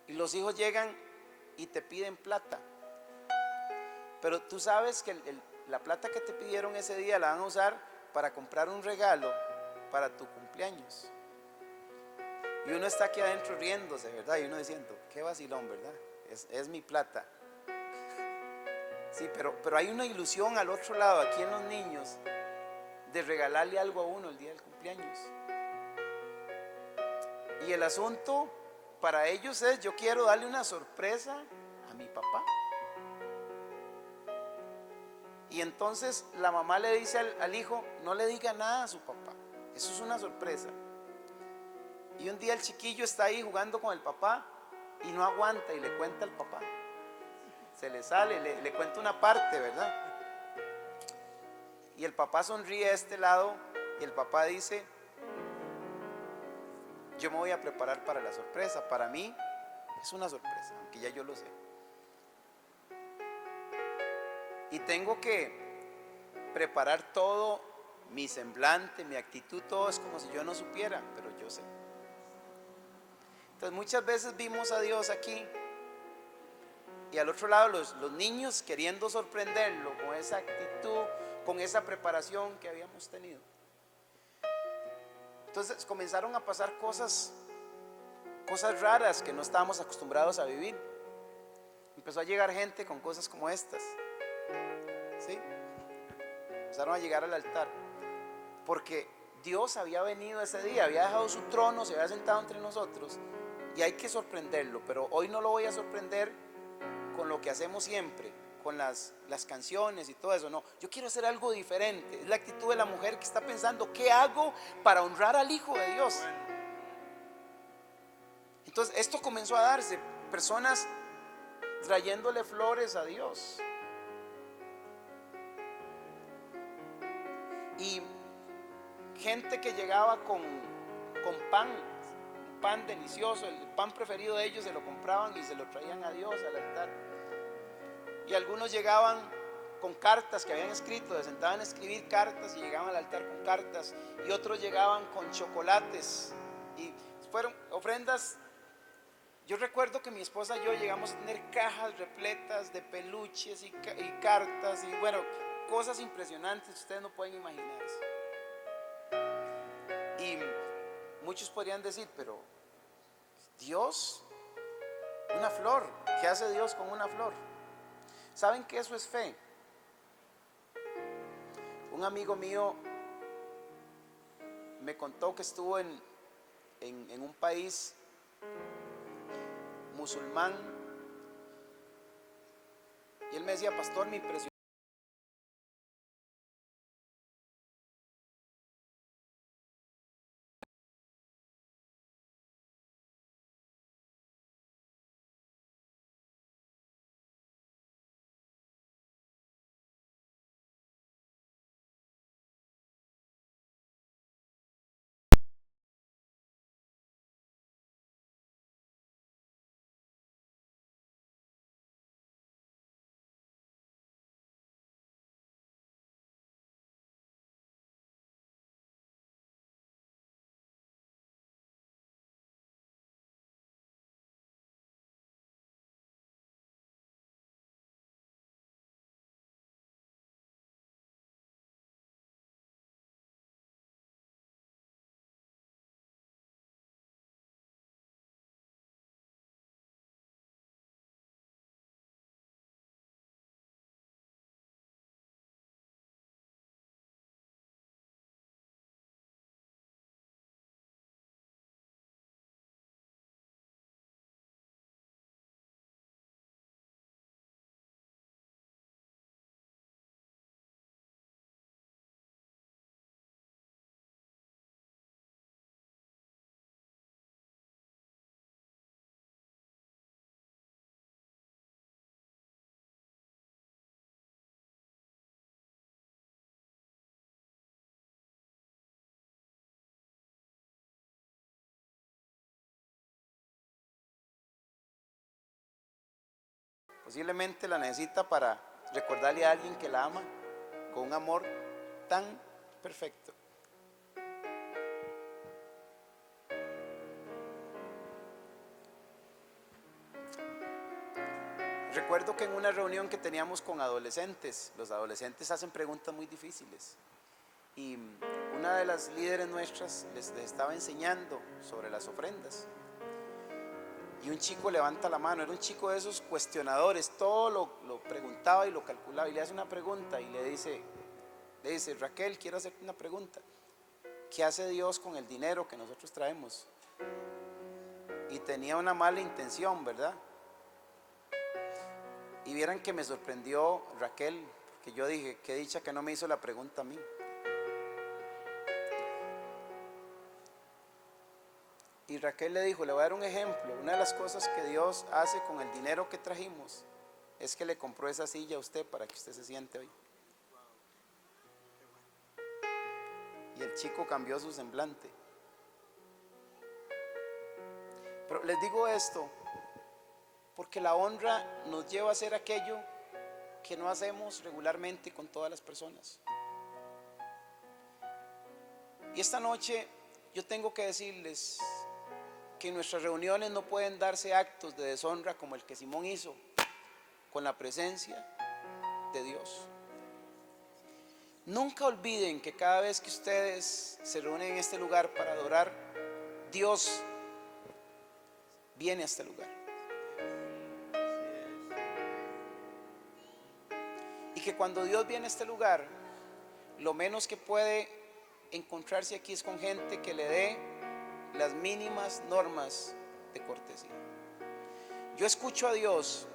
Y los hijos llegan y te piden plata, pero tú sabes que la plata que te pidieron ese día la van a usar para comprar un regalo para tu cumpleaños. Y uno está aquí adentro riéndose, ¿verdad? Y uno diciendo, qué vacilón, ¿verdad? Es mi plata. Sí, pero hay una ilusión al otro lado, aquí en los niños, de regalarle algo a uno el día del cumpleaños. Y el asunto para ellos es: yo quiero darle una sorpresa a mi papá. Y entonces la mamá le dice al hijo: no le diga nada a su papá, eso es una sorpresa. Y un día el chiquillo está ahí jugando con el papá y no aguanta y le cuenta al papá. Se le sale, le cuenta una parte, ¿verdad? Y el papá sonríe a este lado y el papá dice: yo me voy a preparar para la sorpresa. Para mí es una sorpresa, aunque ya yo lo sé. Y tengo que preparar todo, mi semblante, mi actitud, todo es como si yo no supiera, pero yo sé. Entonces muchas veces vimos a Dios aquí y al otro lado los niños queriendo sorprenderlo con esa actitud, con esa preparación que habíamos tenido. Entonces comenzaron a pasar cosas raras que no estábamos acostumbrados a vivir. Empezó a llegar gente con cosas como estas, ¿sí? Empezaron a llegar al altar porque Dios había venido ese día, había dejado su trono, se había sentado entre nosotros y hay que sorprenderlo. Pero hoy no lo voy a sorprender con lo que hacemos siempre, con las canciones y todo eso. No, yo quiero hacer algo diferente. Es la actitud de la mujer que está pensando: ¿qué hago para honrar al Hijo de Dios? Entonces esto comenzó a darse, personas trayéndole flores a Dios. Y gente que llegaba con pan, un pan delicioso, el pan preferido de ellos, se lo compraban y se lo traían a Dios al altar. Y algunos llegaban con cartas que habían escrito, se sentaban a escribir cartas y llegaban al altar con cartas. Y otros llegaban con chocolates y fueron ofrendas. Yo recuerdo que mi esposa y yo llegamos a tener cajas repletas de peluches y cartas y bueno, cosas impresionantes, ustedes no pueden imaginarse. Y muchos podrían decir: pero Dios, una flor, ¿qué hace Dios con una flor? ¿Saben que eso es fe? Un amigo mío me contó que estuvo en un país musulmán y él me decía: pastor, me impresionó. Posiblemente la necesita para recordarle a alguien que la ama con un amor tan perfecto. Recuerdo que en una reunión que teníamos con adolescentes, los adolescentes hacen preguntas muy difíciles y una de las líderes nuestras les estaba enseñando sobre las ofrendas. Y un chico levanta la mano, era un chico de esos cuestionadores, todo lo preguntaba y lo calculaba, y le hace una pregunta y le dice: Raquel, quiero hacerte una pregunta. ¿Qué hace Dios con el dinero que nosotros traemos? Y tenía una mala intención, ¿verdad? Y vieran que me sorprendió Raquel, que yo dije: qué dicha que no me hizo la pregunta a mí. Y Raquel le dijo: le voy a dar un ejemplo. Una de las cosas que Dios hace con el dinero que trajimos es que le compró esa silla a usted para que usted se siente hoy. Y el chico cambió su semblante. Pero les digo esto porque la honra nos lleva a hacer aquello que no hacemos regularmente con todas las personas. Y esta noche yo tengo que decirles: que en nuestras reuniones no pueden darse actos de deshonra como el que Simón hizo con la presencia de Dios. Nunca olviden que cada vez que ustedes se reúnen en este lugar para adorar, Dios viene a este lugar. Y que cuando Dios viene a este lugar, lo menos que puede encontrarse aquí es con gente que le dé las mínimas normas de cortesía. Yo escucho a Dios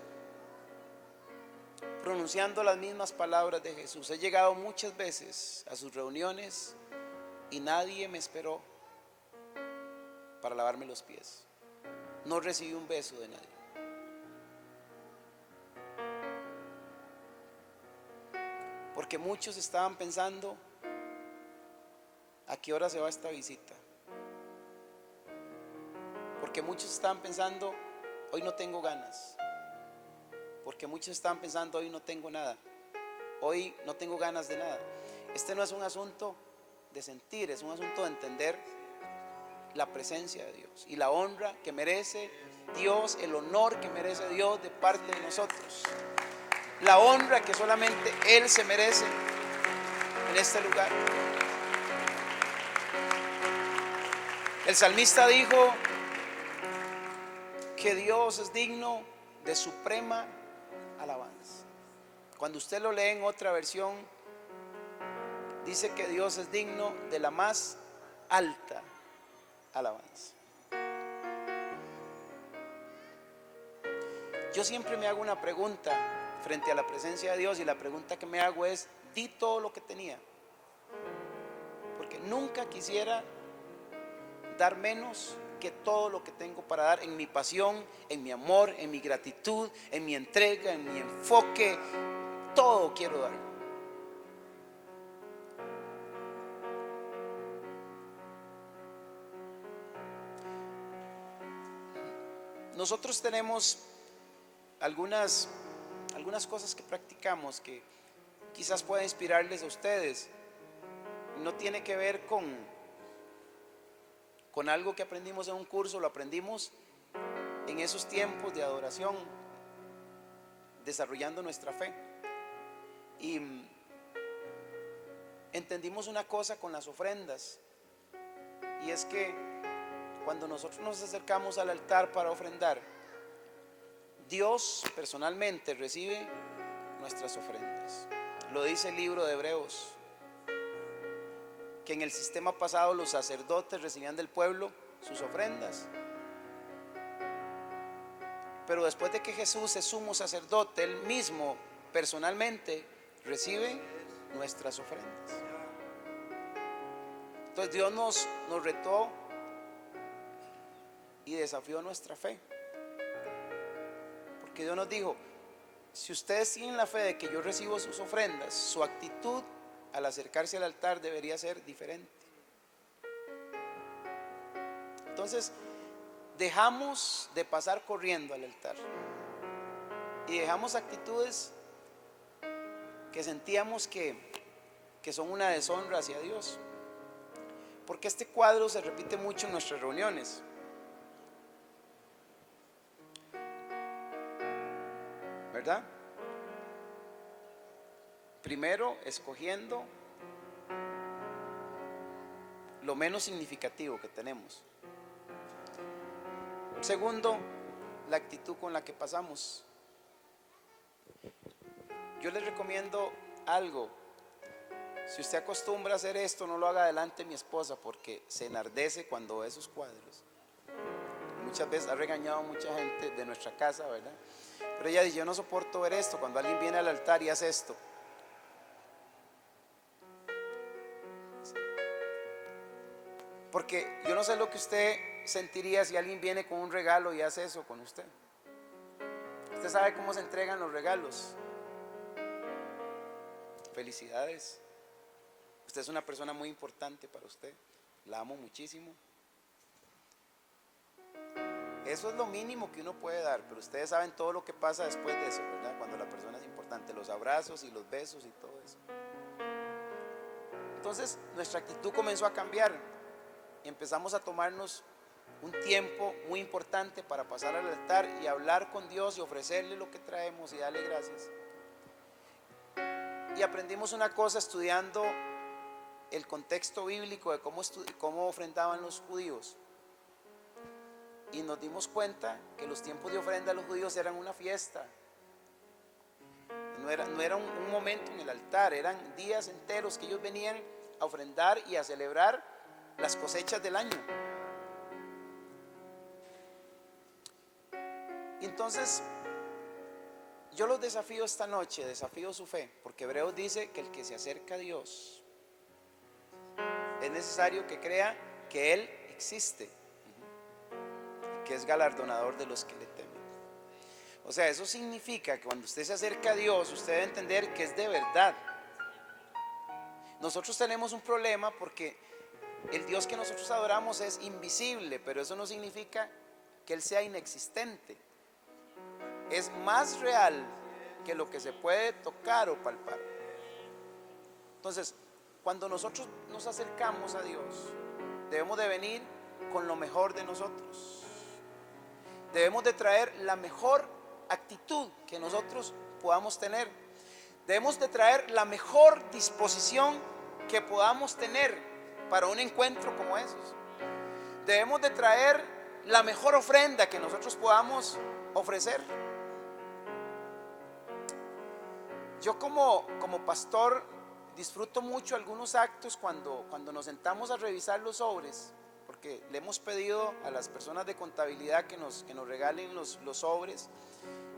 pronunciando las mismas palabras de Jesús. He llegado muchas veces a sus reuniones y nadie me esperó para lavarme los pies. No recibí un beso de nadie. Porque muchos estaban pensando, ¿a qué hora se va esta visita? Porque muchos estaban pensando, hoy no tengo ganas. Porque muchos estaban pensando, hoy no tengo nada. Hoy no tengo ganas de nada. Este no es un asunto de sentir, es un asunto de entender la presencia de Dios y la honra que merece Dios, el honor que merece Dios de parte de nosotros. La honra que solamente Él se merece en este lugar. El salmista dijo que Dios es digno de suprema alabanza. Cuando usted lo lee en otra versión, dice que Dios es digno de la más alta alabanza. Yo siempre me hago una pregunta frente a la presencia de Dios, y la pregunta que me hago es: di todo lo que tenía, porque nunca quisiera dar menos que todo lo que tengo para dar, en mi pasión, en mi amor, en mi gratitud, en mi entrega, en mi enfoque. Todo quiero dar. Nosotros tenemos algunas cosas que practicamos que quizás pueda inspirarles a ustedes. No tiene que ver con algo que aprendimos en un curso, lo aprendimos en esos tiempos de adoración, desarrollando nuestra fe. Y entendimos una cosa con las ofrendas, y es que cuando nosotros nos acercamos al altar para ofrendar, Dios personalmente recibe nuestras ofrendas. Lo dice el libro de Hebreos, que en el sistema pasado los sacerdotes recibían del pueblo sus ofrendas, pero después de que Jesús es sumo sacerdote, Él mismo personalmente recibe nuestras ofrendas. Entonces Dios nos retó y desafió nuestra fe, porque Dios nos dijo: si ustedes tienen la fe de que yo recibo sus ofrendas, su actitud al acercarse al altar debería ser diferente. Entonces dejamos de pasar corriendo al altar y dejamos actitudes que sentíamos que son una deshonra hacia Dios, porque este cuadro se repite mucho en nuestras reuniones. ¿Verdad? Primero, escogiendo lo menos significativo que tenemos. Segundo, la actitud con la que pasamos. Yo les recomiendo algo. Si usted acostumbra a hacer esto, no lo haga delante de mi esposa, porque se enardece cuando ve esos cuadros. Muchas veces ha regañado a mucha gente de nuestra casa, ¿verdad? Pero ella dice: yo no soporto ver esto, cuando alguien viene al altar y hace esto. Porque yo no sé lo que usted sentiría si alguien viene con un regalo y hace eso con usted. Usted sabe cómo se entregan los regalos. Felicidades. Usted es una persona muy importante para usted. La amo muchísimo. Eso es lo mínimo que uno puede dar, pero ustedes saben todo lo que pasa después de eso, ¿verdad? Cuando la persona es importante, los abrazos y los besos y todo eso. Entonces nuestra actitud comenzó a cambiar y empezamos a tomarnos un tiempo muy importante para pasar al altar y hablar con Dios y ofrecerle lo que traemos y darle gracias. Y aprendimos una cosa estudiando el contexto bíblico de cómo ofrendaban los judíos. Y nos dimos cuenta que los tiempos de ofrenda de los judíos eran una fiesta. No era un momento en el altar, eran días enteros que ellos venían a ofrendar y a celebrar las cosechas del año. Entonces, yo los desafío esta noche, desafío su fe, porque Hebreos dice que el que se acerca a Dios es necesario que crea que Él existe y que es galardonador de los que le temen. O sea, eso significa que cuando usted se acerca a Dios, usted debe entender que es de verdad. Nosotros tenemos un problema porque el Dios que nosotros adoramos es invisible, pero eso no significa que Él sea inexistente. Es más real que lo que se puede tocar o palpar. Entonces, cuando nosotros nos acercamos a Dios, debemos de venir con lo mejor de nosotros. Debemos de traer la mejor actitud que nosotros podamos tener. Debemos de traer la mejor disposición que podamos tener para un encuentro como esos. Debemos de traer la mejor ofrenda que nosotros podamos ofrecer. Yo como pastor disfruto mucho algunos actos cuando nos sentamos a revisar los sobres, porque le hemos pedido a las personas de contabilidad que nos regalen los sobres,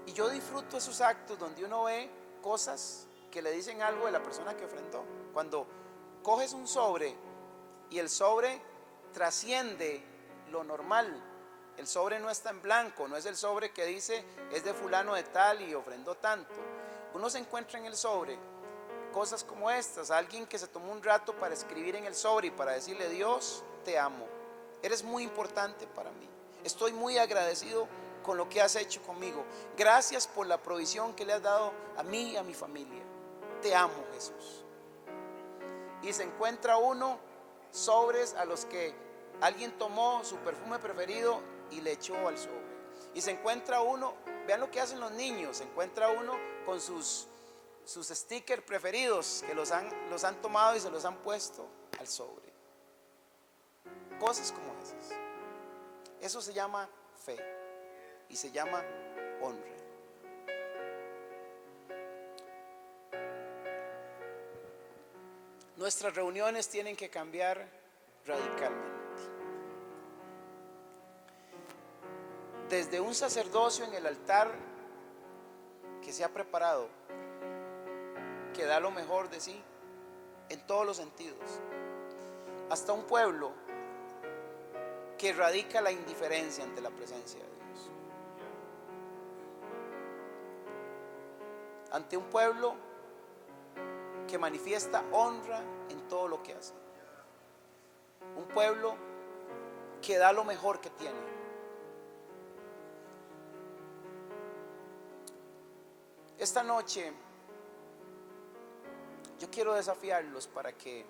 y yo disfruto esos actos donde uno ve cosas que le dicen algo de la persona que ofrendó. Cuando coges un sobre y el sobre trasciende lo normal, el sobre no está en blanco, no es el sobre que dice es de fulano de tal y ofrendó tanto. Uno se encuentra en el sobre cosas como estas, alguien que se tomó un rato para escribir en el sobre y para decirle: Dios, te amo, eres muy importante para mí, estoy muy agradecido con lo que has hecho conmigo, gracias por la provisión que le has dado a mí y a mi familia, te amo, Jesús. Y se encuentra uno sobres a los que alguien tomó su perfume preferido y le echó al sobre. Y se encuentra uno, vean lo que hacen los niños, se encuentra uno con sus stickers preferidos que los han tomado y se los han puesto al sobre. Cosas como esas. Eso se llama fe y se llama honra. Nuestras reuniones tienen que cambiar radicalmente. Desde un sacerdocio en el altar que se ha preparado, que da lo mejor de sí en todos los sentidos, hasta un pueblo que erradica la indiferencia ante la presencia de Dios, ante un pueblo que manifiesta honra en todo lo que hace, un pueblo que da lo mejor que tiene. Esta noche yo quiero desafiarlos para que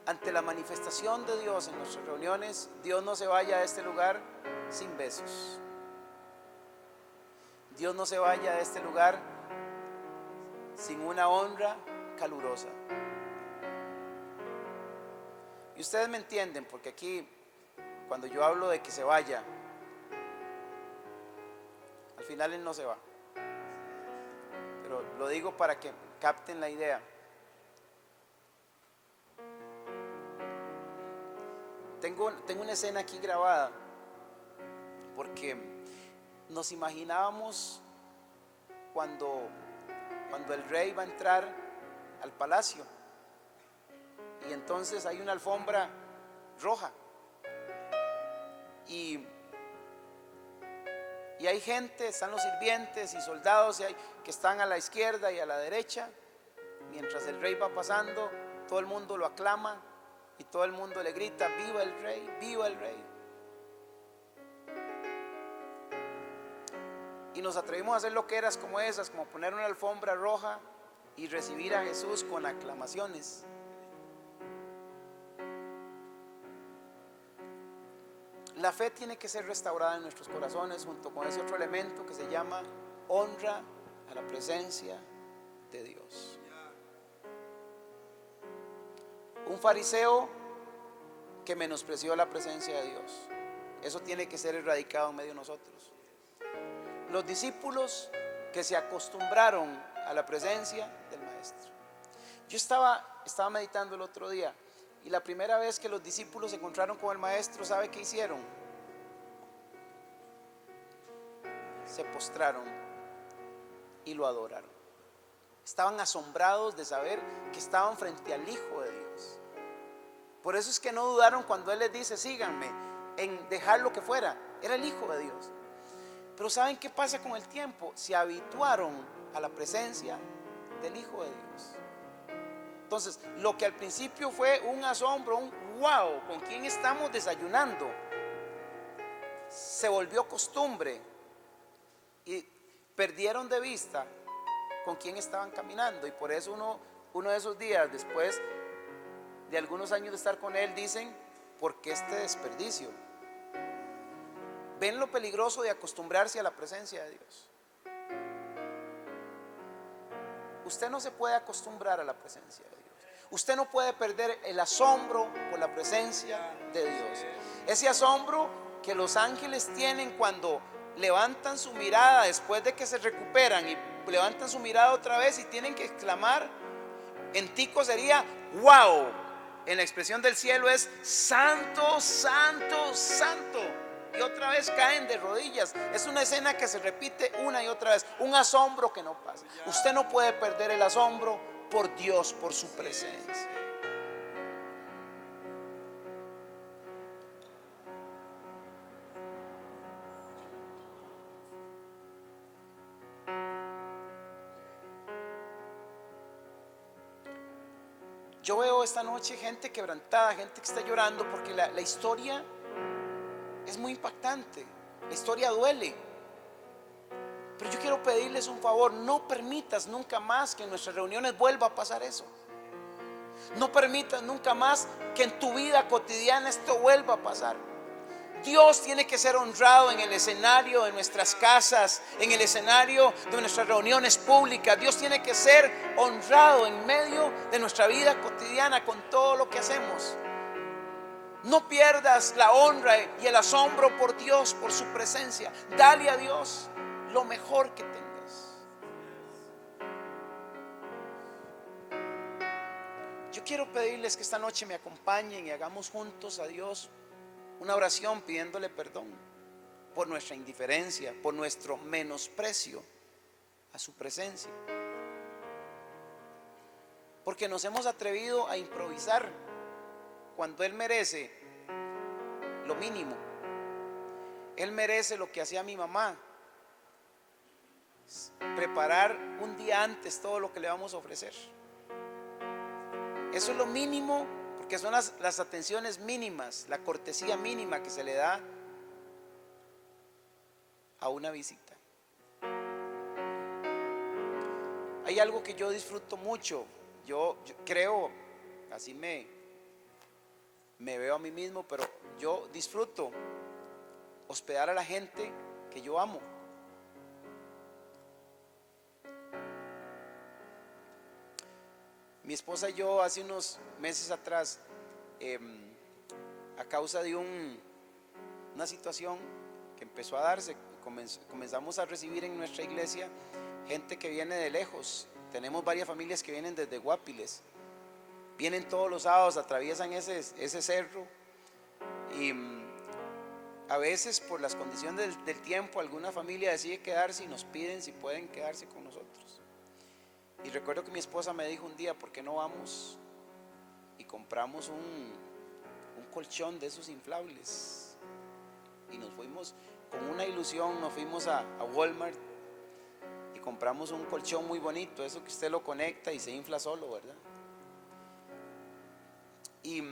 ante la manifestación de Dios en nuestras reuniones, Dios no se vaya a este lugar sin besos. Dios no se vaya a este lugar sin una honra calurosa. Y ustedes me entienden, porque aquí, cuando yo hablo de que se vaya, al final Él no se va. Pero lo digo para que capten la idea. Tengo una escena aquí grabada, porque nos imaginábamos cuando el rey va a entrar al palacio y entonces hay una alfombra roja y hay gente, están los sirvientes y soldados que están a la izquierda y a la derecha. Mientras el rey va pasando, todo el mundo lo aclama y todo el mundo le grita: ¡viva el rey! ¡Viva el rey! Y nos atrevimos a hacer loqueras como esas, como poner una alfombra roja y recibir a Jesús con aclamaciones. La fe tiene que ser restaurada en nuestros corazones junto con ese otro elemento que se llama honra a la presencia de Dios. Un fariseo que menospreció la presencia de Dios, eso tiene que ser erradicado en medio de nosotros. Los discípulos que se acostumbraron a la presencia del maestro. Yo estaba meditando el otro día, y la primera vez que los discípulos se encontraron con el maestro, ¿sabe qué hicieron? Se postraron y lo adoraron. Estaban asombrados de saber que estaban frente al Hijo de Dios. Por eso es que no dudaron cuando Él les dice: síganme, en dejar lo que fuera. Era el Hijo de Dios. Pero ¿saben qué pasa con el tiempo? Se habituaron a la presencia del Hijo de Dios. Entonces, lo que al principio fue un asombro, un wow, ¿con quién estamos desayunando?, se volvió costumbre y perdieron de vista con quién estaban caminando. Y por eso uno de esos días, después de algunos años de estar con Él, dicen: ¿por qué este desperdicio? ¿Ven lo peligroso de acostumbrarse a la presencia de Dios? Usted no se puede acostumbrar a la presencia de Dios. Usted no puede perder el asombro por la presencia de Dios. Ese asombro que los ángeles tienen cuando levantan su mirada después de que se recuperan, y levantan su mirada otra vez y tienen que exclamar. En tico sería wow. En la expresión del cielo es santo, santo, santo. Y otra vez caen de rodillas. Es una escena que se repite una y otra vez. Un asombro que no pasa. Usted no puede perder el asombro por Dios, por su presencia. Yo veo esta noche gente quebrantada, gente que está llorando porque la historia es muy impactante. La historia duele. Pero yo quiero pedirles un favor: no permitas nunca más que en nuestras reuniones vuelva a pasar eso. No permitas nunca más que en tu vida cotidiana esto vuelva a pasar. Dios tiene que ser honrado en el escenario de nuestras casas, en el escenario de nuestras reuniones públicas. Dios tiene que ser honrado en medio de nuestra vida cotidiana con todo lo que hacemos. No pierdas la honra y el asombro por Dios, por su presencia. Dale a Dios lo mejor que tengas. Yo quiero pedirles que esta noche me acompañen y hagamos juntos a Dios una oración pidiéndole perdón por nuestra indiferencia, por nuestro menosprecio a su presencia. Porque nos hemos atrevido a improvisar cuando Él merece lo mínimo. Él merece lo que hacía mi mamá: preparar un día antes todo lo que le vamos a ofrecer. Eso es lo mínimo, porque son las atenciones mínimas, la cortesía mínima que se le da a una visita. Hay algo que yo disfruto mucho. Yo creo, así me veo a mí mismo, pero yo disfruto hospedar a la gente que yo amo. Mi esposa y yo hace unos meses atrás, a causa de una situación que empezó a darse, comenzamos a recibir en nuestra iglesia gente que viene de lejos. Tenemos varias familias que vienen desde Guapiles. Vienen todos los sábados, atraviesan ese cerro, y a veces por las condiciones del tiempo alguna familia decide quedarse y nos piden si pueden quedarse con nosotros. Y recuerdo que mi esposa me dijo un día: ¿por qué no vamos y compramos un colchón de esos inflables? Y nos fuimos con una ilusión, nos fuimos a Walmart y compramos un colchón muy bonito, eso que usted lo conecta y se infla solo, ¿verdad? Y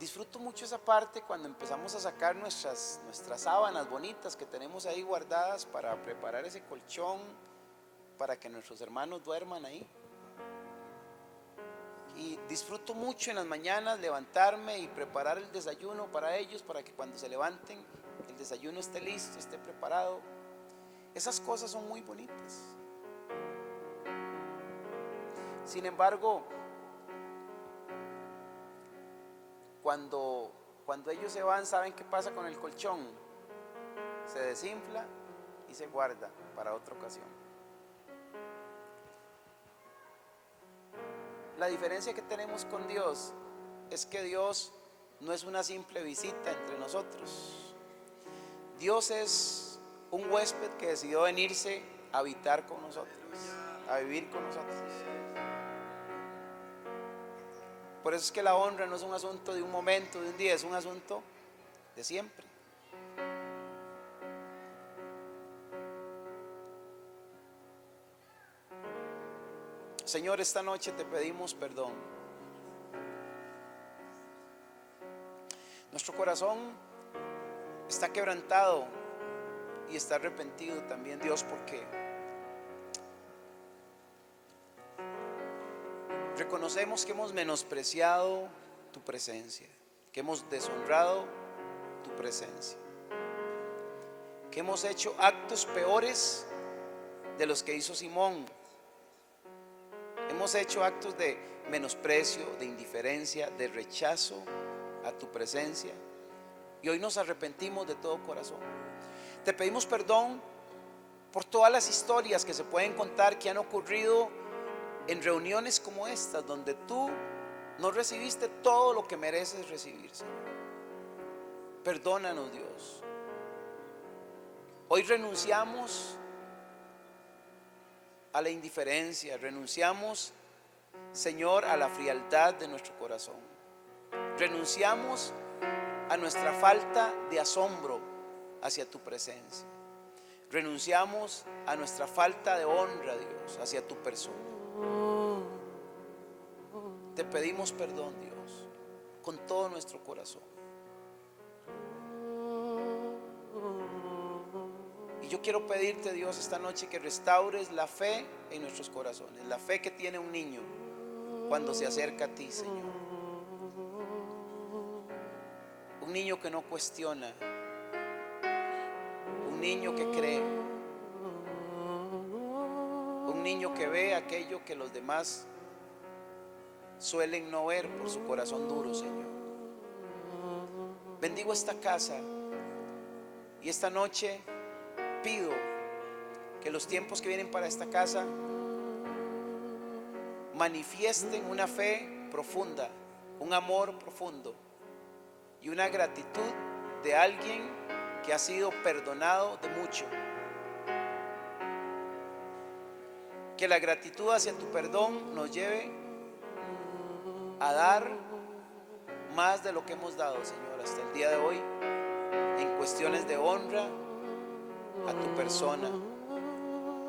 disfruto mucho esa parte cuando empezamos a sacar nuestras sábanas bonitas que tenemos ahí guardadas para preparar ese colchón para que nuestros hermanos duerman ahí. y disfruto mucho en las mañanas levantarme y preparar el desayuno para ellos, para que cuando se levanten el desayuno esté listo, esté preparado. Esas cosas son muy bonitas. Sin embargo, cuando ellos se van, ¿saben qué pasa con el colchón? Se desinfla y se guarda para otra ocasión. La diferencia que tenemos con Dios es que Dios no es una simple visita entre nosotros. Dios es un huésped que decidió venirse a habitar con nosotros, a vivir con nosotros. Por eso es que la honra no es un asunto de un momento, de un día, es un asunto de siempre. Señor, esta noche te pedimos perdón. Nuestro corazón está quebrantado y está arrepentido también, Dios, porque reconocemos que hemos menospreciado tu presencia, que hemos deshonrado tu presencia, que hemos hecho actos peores de los que hizo Simón. Hemos hecho actos de menosprecio, de indiferencia, de rechazo a tu presencia, y hoy nos arrepentimos de todo corazón. Te pedimos perdón por todas las historias que se pueden contar que han ocurrido en reuniones como estas, donde tú no recibiste todo lo que mereces recibir, Señor. Perdónanos, Dios. Hoy renunciamos a la indiferencia, renunciamos, Señor, a la frialdad de nuestro corazón. Renunciamos a nuestra falta de asombro hacia tu presencia. Renunciamos a nuestra falta de honra, Dios, hacia tu persona. Te pedimos perdón, Dios, con todo nuestro corazón. Y yo quiero pedirte, Dios, esta noche que restaures la fe en nuestros corazones, la fe que tiene un niño cuando se acerca a ti, Señor. Un niño que no cuestiona, un niño que cree, un niño que ve aquello que los demás suelen no ver por su corazón duro, Señor. Bendigo esta casa y esta noche pido que los tiempos que vienen para esta casa manifiesten una fe profunda, un amor profundo y una gratitud de alguien que ha sido perdonado de mucho. Que la gratitud hacia tu perdón nos lleve a dar más de lo que hemos dado, Señor, hasta el día de hoy, en cuestiones de honra a tu persona,